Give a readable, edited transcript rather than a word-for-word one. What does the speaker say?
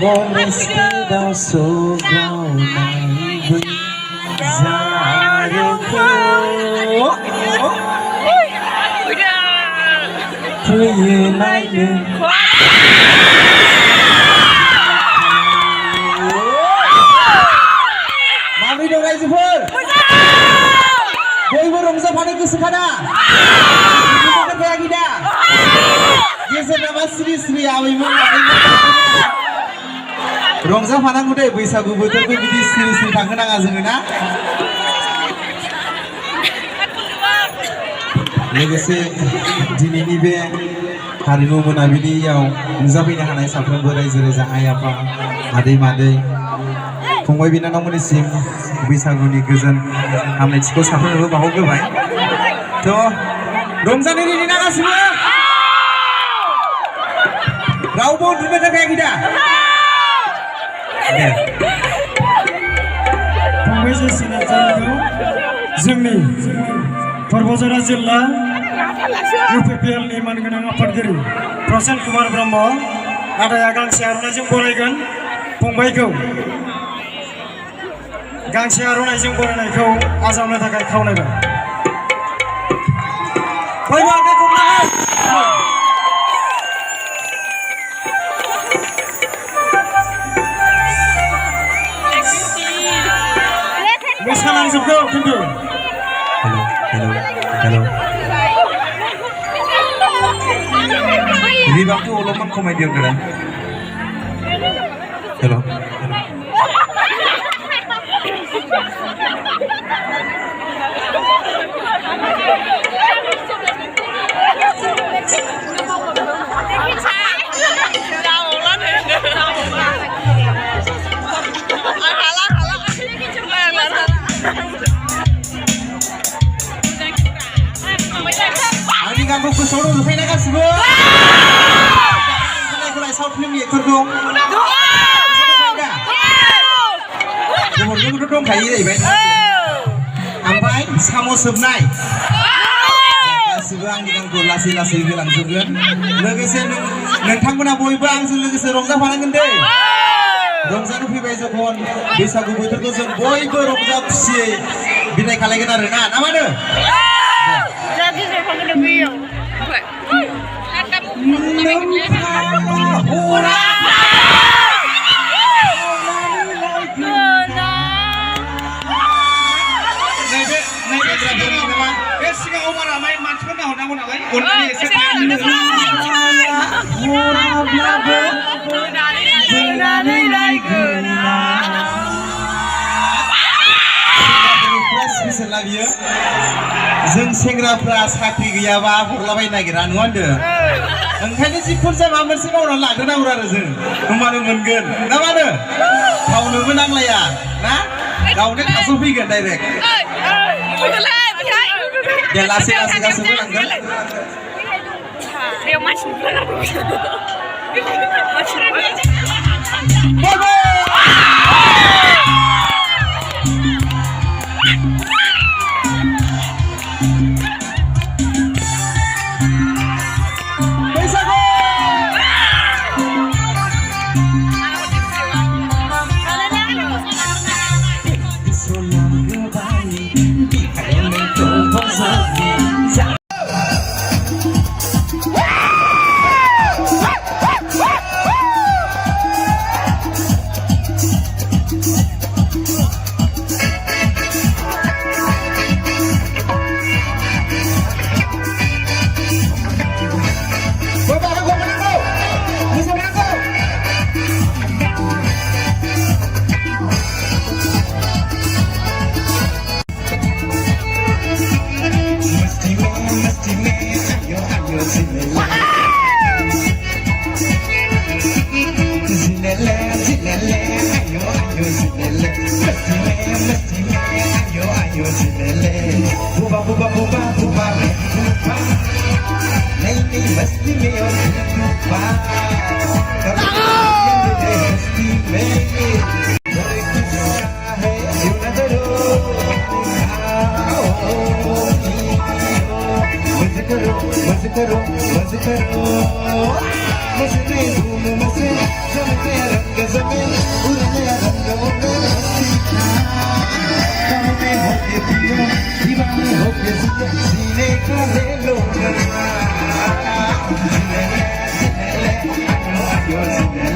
Vamos sobrau mai zareko Tuye naile Mami dong रायजोफोर बयबो रंजाफानो गोसोखाना बेखौ खोनायाखै दा गेजेर नामा सिरि सिरि आबैमोन रंजाफानांगौ दे बैसागु बोथोरखौ बिदि सिरि सिरि थांनो नाङा जोङो ना लोगोसे दिनैनि बे हारिमु मोनाबिलियाव नुजाफैनो हानाय साफ्रोमबो रायजो राजा आइ आफा आदै मादै फंबाय बिनानावमोननिसिम बैसागुनि गोजोन हामलायथिखौ साफ्रोमनोबो बावहरग्रोबाय थ' रंजानो रेडि ना गासिबो रावबो उन्दुनो थाखायाखै दा फंबाय नार्जारिखौ जोंनि परबजरा जिल्ला UPPLनि मानगोनां आफादगिरि प्रसेन कुमार ब्रह्म आदाया गांसे आर'नाइजों बरायगोन फंबायखौ गांसे आर'नाइजों बरायनायखौ आजावनो थाखाय खावलायबाय बयबो आखाइखौ मोसानांजोबगौ खिन्थु हेल' रिबाबखौ अलपमान खमायदियो गोरा हेल' गानखौ गोसोआव दंजोबखायोना गासिबो खोनाय साउथ फिल्मनि एक्टरखौ बर'निखौथ' दंखायो जाहैबाय ओमफ्राय साम' सोबनाय गासिबो आंनि गानखौ लासै लासै होलांजोबगोन लोगोसे नोंथांमोना बयबो आंजों लोगोसे रंजाफानांगोन दे रंजानो फैबाय जखन बैसागु बोथोरखौ जों बयबो रंजा खुसियै बिदाय खालायगोन आरो ना मानो जों सेंग्राफ्रा साख्रि गैयाबा हरलाबायनो नागिरा नङा होनदों ओंखायनो जिखुनु जाया माबा मोनसे मावनानै लाग्रोनांगौ आरो जों होमबानो मोनगोन ना मानो थावनोबो नांलाया ना गावनो थास' फैगोन डाइरेक्ट दे लासै लासै गासैबो लांगोन ayo ayo silele buba buba buba buba buba नहीं नहीं मस्ती में और डूबा कभी मस्ती में कोई किस्सा है क्यों न करो मजे करो मजे करो मजे करो मजे में धूम मजे जमते रंग जमे उड़ने रंग में मस्ती में होके पियो दीवाने होके सीने का ले लो You're